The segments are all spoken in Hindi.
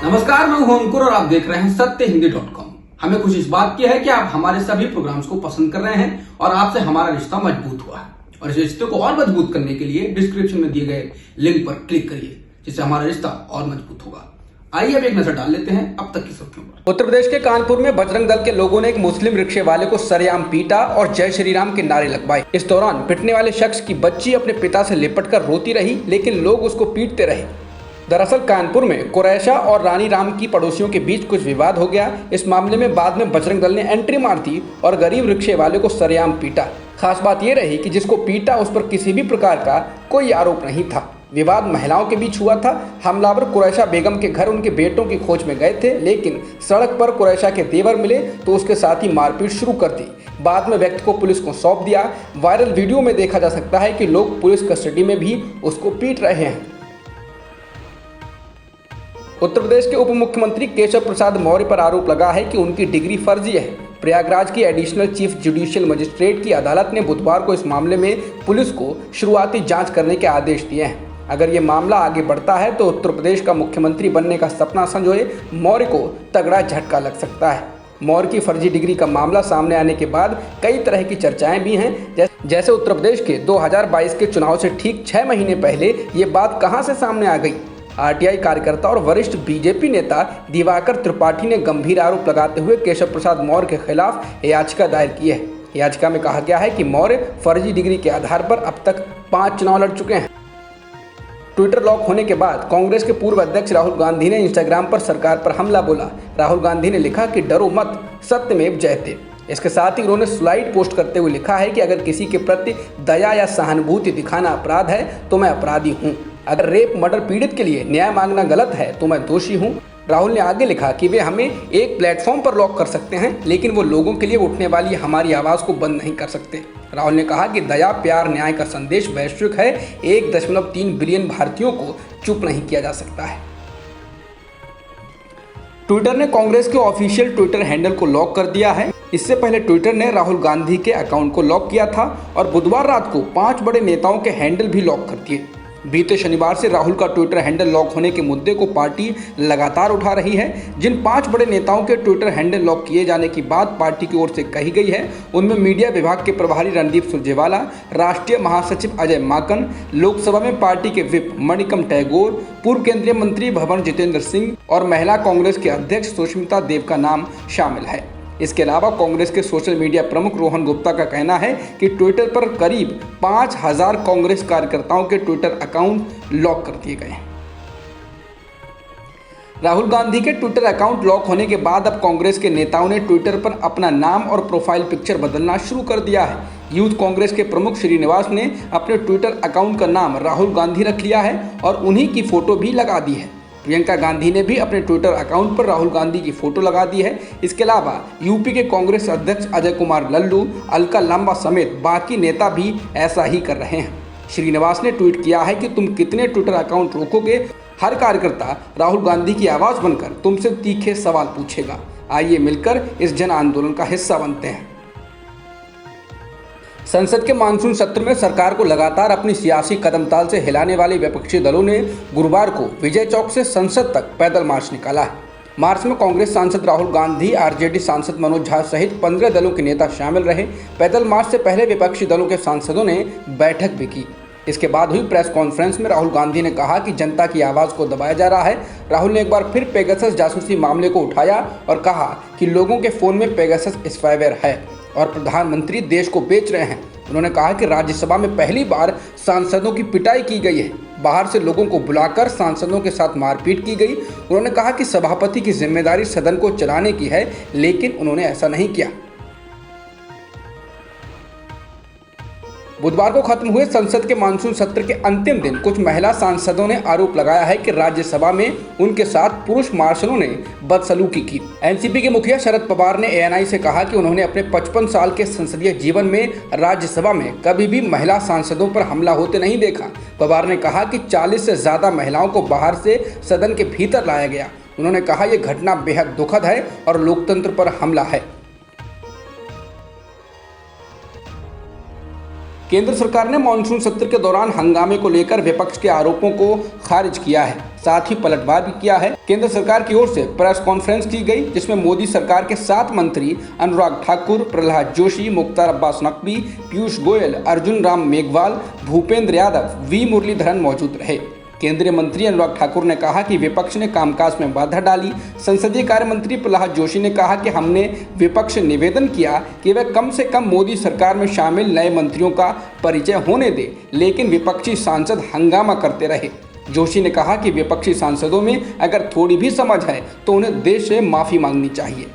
नमस्कार, मैं हूं अंकुर और आप देख रहे हैं सत्यहिंदी.com। हमें खुशी इस बात की है कि आप हमारे सभी प्रोग्राम्स को पसंद कर रहे हैं और आपसे हमारा रिश्ता मजबूत हुआ है। और इस रिश्ते को और मजबूत करने के लिए डिस्क्रिप्शन में दिए गए लिंक पर क्लिक करिए, जिससे हमारा रिश्ता और मजबूत होगा। आइए अब एक नजर डाल लेते हैं अब तक की सुर्खियों पर। उत्तर प्रदेश के कानपुर में बजरंग दल के लोगों ने एक मुस्लिम रिक्शे वाले को सरेआम पीटा और जय श्री राम के नारे लगवाए। इस दौरान पिटने वाले शख्स की बच्ची अपने पिता से लिपटकर रोती रही, लेकिन लोग उसको पीटते रहे। दरअसल कानपुर में कुरैशा और रानी राम की पड़ोसियों के बीच कुछ विवाद हो गया। इस मामले में बाद में बजरंग दल ने एंट्री मार दी और गरीब रिक्शे वाले को सरेआम पीटा। खास बात यह रही कि जिसको पीटा उस पर किसी भी प्रकार का कोई आरोप नहीं था। विवाद महिलाओं के बीच हुआ था। हमलावर कुरैशा बेगम के घर उनके बेटों की खोज में गए थे, लेकिन सड़क पर कुरैशा के देवर मिले तो उसके साथ ही मारपीट शुरू कर दी। बाद में व्यक्ति को पुलिस को सौंप दिया। वायरल वीडियो में देखा जा सकता है कि लोग पुलिस कस्टडी में भी उसको पीट रहे हैं। उत्तर प्रदेश के उप मुख्यमंत्री केशव प्रसाद मौर्य पर आरोप लगा है कि उनकी डिग्री फर्जी है। प्रयागराज की एडिशनल चीफ जुडिशियल मजिस्ट्रेट की अदालत ने बुधवार को इस मामले में पुलिस को शुरुआती जांच करने के आदेश दिए हैं। अगर ये मामला आगे बढ़ता है तो उत्तर प्रदेश का मुख्यमंत्री बनने का सपना संजोए मौर्य को तगड़ा झटका लग सकता है। मौर्य की फर्जी डिग्री का मामला सामने आने के बाद कई तरह की चर्चाएं भी हैं, जैसे उत्तर प्रदेश के 2022 के चुनाव से ठीक 6 महीने पहले ये बात कहां से सामने आ गई। आरटीआई कार्यकर्ता और वरिष्ठ बीजेपी नेता दिवाकर त्रिपाठी ने गंभीर आरोप लगाते हुए केशव प्रसाद मौर्य के खिलाफ याचिका दायर की है। याचिका में कहा गया है कि मौर्य फर्जी डिग्री के आधार पर अब तक 5 चुनाव लड़ चुके हैं। ट्विटर लॉक होने के बाद कांग्रेस के पूर्व अध्यक्ष राहुल गांधी ने इंस्टाग्राम पर सरकार पर हमला बोला। राहुल गांधी ने लिखा कि डरो मत, सत्यमेव जयते। इसके साथ ही उन्होंने स्लाइड पोस्ट करते हुए लिखा है कि अगर किसी के प्रति दया या सहानुभूति दिखाना अपराध है तो मैं अपराधी हूँ। अगर रेप मर्डर पीड़ित के लिए न्याय मांगना गलत है तो मैं दोषी हूँ। राहुल ने आगे लिखा कि वे हमें एक प्लेटफॉर्म पर लॉक कर सकते हैं, लेकिन वो लोगों के लिए उठने वाली हमारी आवाज़ को बंद नहीं कर सकते। राहुल ने कहा कि दया, प्यार, न्याय का संदेश वैश्विक है। 1.3 बिलियन भारतीयों को चुप नहीं किया जा सकता है। ट्विटर ने कांग्रेस के ऑफिशियल ट्विटर हैंडल को लॉक कर दिया है। इससे पहले ट्विटर ने राहुल गांधी के अकाउंट को लॉक किया था और बुधवार रात को 5 बड़े नेताओं के हैंडल भी लॉक कर दिए। बीते शनिवार से राहुल का ट्विटर हैंडल लॉक होने के मुद्दे को पार्टी लगातार उठा रही है। जिन 5 बड़े नेताओं के ट्विटर हैंडल लॉक किए जाने की बात पार्टी की ओर से कही गई है, उनमें मीडिया विभाग के प्रभारी रणदीप सुरजेवाला, राष्ट्रीय महासचिव अजय माकन, लोकसभा में पार्टी के विप मणिकम टैगोर, पूर्व केंद्रीय मंत्री भवन जितेंद्र सिंह और महिला कांग्रेस के अध्यक्ष सुष्मिता देव का नाम शामिल है। इसके अलावा कांग्रेस के सोशल मीडिया प्रमुख रोहन गुप्ता का कहना है कि ट्विटर पर करीब 5000 कांग्रेस कार्यकर्ताओं के ट्विटर अकाउंट लॉक कर दिए गए हैं। राहुल गांधी के ट्विटर अकाउंट लॉक होने के बाद अब कांग्रेस के नेताओं ने ट्विटर पर अपना नाम और प्रोफाइल पिक्चर बदलना शुरू कर दिया है। यूथ कांग्रेस के प्रमुख श्रीनिवास ने अपने ट्विटर अकाउंट का नाम राहुल गांधी रख लिया है और उन्हीं की फोटो भी लगा दी है। प्रियंका गांधी ने भी अपने ट्विटर अकाउंट पर राहुल गांधी की फोटो लगा दी है। इसके अलावा यूपी के कांग्रेस अध्यक्ष अजय कुमार लल्लू, अलका लांबा समेत बाकी नेता भी ऐसा ही कर रहे हैं। श्रीनिवास ने ट्वीट किया है कि तुम कितने ट्विटर अकाउंट रोकोगे, हर कार्यकर्ता राहुल गांधी की आवाज़ बनकर तुमसे तीखे सवाल पूछेगा। आइए मिलकर इस जन आंदोलन का हिस्सा बनते हैं। संसद के मानसून सत्र में सरकार को लगातार अपनी सियासी कदमताल से हिलाने वाले विपक्षी दलों ने गुरुवार को विजय चौक से संसद तक पैदल मार्च निकाला है। मार्च में कांग्रेस सांसद राहुल गांधी, आरजेडी सांसद मनोज झा सहित 15 दलों के नेता शामिल रहे। पैदल मार्च से पहले विपक्षी दलों के सांसदों ने बैठक भी की। इसके बाद हुई प्रेस कॉन्फ्रेंस में राहुल गांधी ने कहा कि जनता की आवाज़ को दबाया जा रहा है। राहुल ने एक बार फिर पेगासस जासूसी मामले को उठाया और कहा कि लोगों के फ़ोन में पेगासस स्पाईवेयर है और प्रधानमंत्री देश को बेच रहे हैं। उन्होंने कहा कि राज्यसभा में पहली बार सांसदों की पिटाई की गई है। बाहर से लोगों को बुलाकर सांसदों के साथ मारपीट की गई। उन्होंने कहा कि सभापति की जिम्मेदारी सदन को चलाने की है, लेकिन उन्होंने ऐसा नहीं किया। बुधवार को खत्म हुए संसद के मानसून सत्र के अंतिम दिन कुछ महिला सांसदों ने आरोप लगाया है कि राज्यसभा में उनके साथ पुरुष मार्शलों ने बदसलूकी की। एनसीपी के मुखिया शरद पवार ने एएनआई से कहा कि उन्होंने अपने 55 साल के संसदीय जीवन में राज्यसभा में कभी भी महिला सांसदों पर हमला होते नहीं देखा। पवार ने कहा कि 40 से ज़्यादा महिलाओं को बाहर से सदन के भीतर लाया गया। उन्होंने कहा यह घटना बेहद दुखद है और लोकतंत्र पर हमला है। केंद्र सरकार ने मानसून सत्र के दौरान हंगामे को लेकर विपक्ष के आरोपों को खारिज किया है। साथ ही पलटवार भी किया है। केंद्र सरकार की ओर से प्रेस कॉन्फ्रेंस की गई, जिसमें मोदी सरकार के 7 मंत्री अनुराग ठाकुर, प्रहलाद जोशी, मुख्तार अब्बास नकवी, पीयूष गोयल, अर्जुन राम मेघवाल, भूपेंद्र यादव, वी मुरलीधरन मौजूद रहे। केंद्रीय मंत्री अनुराग ठाकुर ने कहा कि विपक्ष ने कामकाज में बाधा डाली। संसदीय कार्य मंत्री प्रहलाद जोशी ने कहा कि हमने विपक्ष से निवेदन किया कि वह कम से कम मोदी सरकार में शामिल नए मंत्रियों का परिचय होने दे, लेकिन विपक्षी सांसद हंगामा करते रहे। जोशी ने कहा कि विपक्षी सांसदों में अगर थोड़ी भी समझ है तो उन्हें देश से माफी मांगनी चाहिए।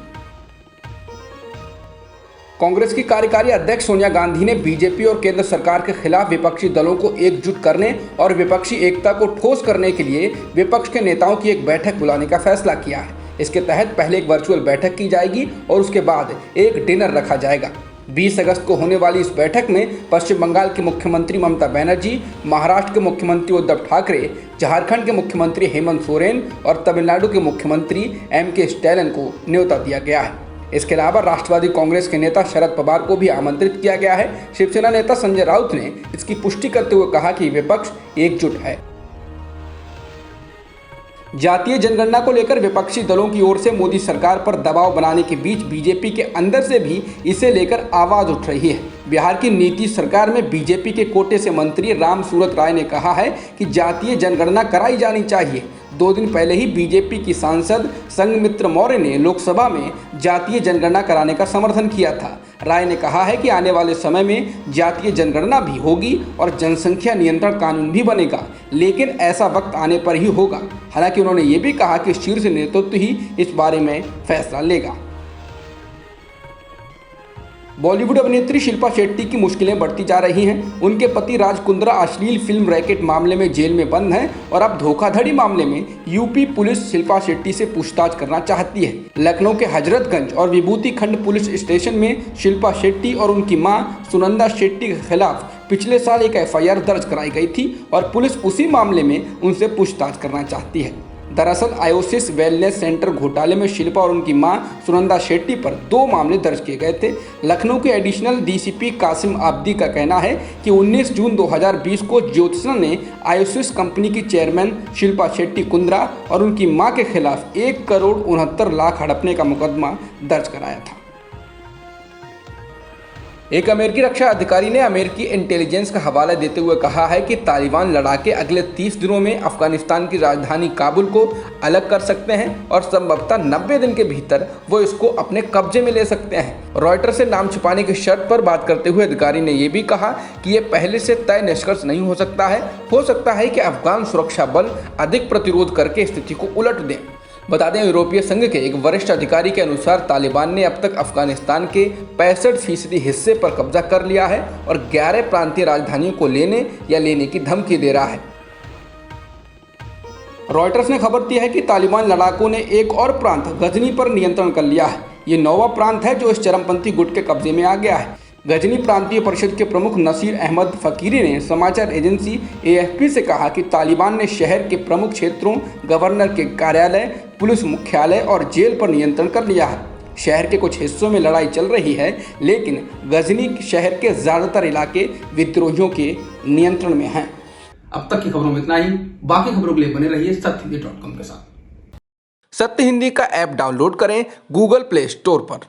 कांग्रेस की कार्यकारी अध्यक्ष सोनिया गांधी ने बीजेपी और केंद्र सरकार के खिलाफ विपक्षी दलों को एकजुट करने और विपक्षी एकता को ठोस करने के लिए विपक्ष के नेताओं की एक बैठक बुलाने का फैसला किया है। इसके तहत पहले एक वर्चुअल बैठक की जाएगी और उसके बाद एक डिनर रखा जाएगा। 20 अगस्त को होने वाली इस बैठक में पश्चिम बंगाल की मुख्यमंत्री ममता बनर्जी, महाराष्ट्र के मुख्यमंत्री उद्धव ठाकरे, झारखंड के मुख्यमंत्री हेमंत सोरेन और तमिलनाडु के मुख्यमंत्री एम.के. स्टैलिन को न्योता दिया गया है। इसके अलावा राष्ट्रवादी कांग्रेस के नेता शरद पवार को भी आमंत्रित किया गया है। शिवसेना नेता संजय राउत ने इसकी पुष्टि करते हुए कहा कि विपक्ष एकजुट है। जातीय जनगणना को लेकर विपक्षी दलों की ओर से मोदी सरकार पर दबाव बनाने के बीच बीजेपी के अंदर से भी इसे लेकर आवाज उठ रही है। बिहार की नीतीश सरकार में बीजेपी के कोटे से मंत्री राम सूरत राय ने कहा है कि जातीय जनगणना कराई जानी चाहिए। 2 दिन पहले ही बीजेपी की सांसद संघमित्रा मौर्य ने लोकसभा में जातीय जनगणना कराने का समर्थन किया था। राय ने कहा है कि आने वाले समय में जातीय जनगणना भी होगी और जनसंख्या नियंत्रण कानून भी बनेगा, लेकिन ऐसा वक्त आने पर ही होगा। हालांकि उन्होंने ये भी कहा कि शीर्ष नेतृत्व ही इस बारे में फैसला लेगा। बॉलीवुड अभिनेत्री शिल्पा शेट्टी की मुश्किलें बढ़ती जा रही हैं। उनके पति राज कुंद्रा अश्लील फिल्म रैकेट मामले में जेल में बंद हैं और अब धोखाधड़ी मामले में यूपी पुलिस शिल्पा शेट्टी से पूछताछ करना चाहती है। लखनऊ के हजरतगंज और विभूति खंड पुलिस स्टेशन में शिल्पा शेट्टी और उनकी मां सुनंदा शेट्टी के खिलाफ पिछले साल एक FIR दर्ज कराई गई थी और पुलिस उसी मामले में उनसे पूछताछ करना चाहती है। दरअसल आयोसिस वेलनेस सेंटर घोटाले में शिल्पा और उनकी मां सुनंदा शेट्टी पर 2 मामले दर्ज किए गए थे। लखनऊ के एडिशनल DCP कासिम आब्दी का कहना है कि 19 जून 2020 को ज्योत्सना ने आयोसिस कंपनी की चेयरमैन शिल्पा शेट्टी कुंद्रा और उनकी मां के खिलाफ 1 करोड़ 69 लाख हड़पने का मुकदमा दर्ज कराया था। एक अमेरिकी रक्षा अधिकारी ने अमेरिकी इंटेलिजेंस का हवाला देते हुए कहा है कि तालिबान लड़ाके अगले 30 दिनों में अफगानिस्तान की राजधानी काबुल को अलग कर सकते हैं और संभवतः 90 दिन के भीतर वो इसको अपने कब्जे में ले सकते हैं। रॉयटर्स से नाम छुपाने की शर्त पर बात करते हुए अधिकारी ने यह भी कहा कि ये पहले से तय निष्कर्ष नहीं हो सकता है कि अफगान सुरक्षा बल अधिक प्रतिरोध करके स्थिति को उलट दें। बता दें, यूरोपीय संघ के एक वरिष्ठ अधिकारी के अनुसार तालिबान ने अब तक अफगानिस्तान के 65% हिस्से पर कब्जा कर लिया है और 11 प्रांतीय राजधानियों को लेने की धमकी दे रहा है। रॉयटर्स ने खबर दी है कि तालिबान लड़ाकों ने एक और प्रांत गजनी पर नियंत्रण कर लिया है। ये 9वां प्रांत है जो इस चरमपंथी गुट के कब्जे में आ गया है। गजनी प्रांतीय परिषद के प्रमुख नसीर अहमद फकीरी ने समाचार एजेंसी AFP से कहा कि तालिबान ने शहर के प्रमुख क्षेत्रों, गवर्नर के कार्यालय, पुलिस मुख्यालय और जेल पर नियंत्रण कर लिया है। शहर के कुछ हिस्सों में लड़ाई चल रही है, लेकिन गजनी शहर के ज़्यादातर इलाके विद्रोहियों के नियंत्रण में हैं। अब तक की खबरों में इतना ही। बाकी खबरों के लिए बने रहिए सत्यहिंदी.com के साथ। सत्य हिंदी का ऐप डाउनलोड करें गूगल प्ले स्टोर पर।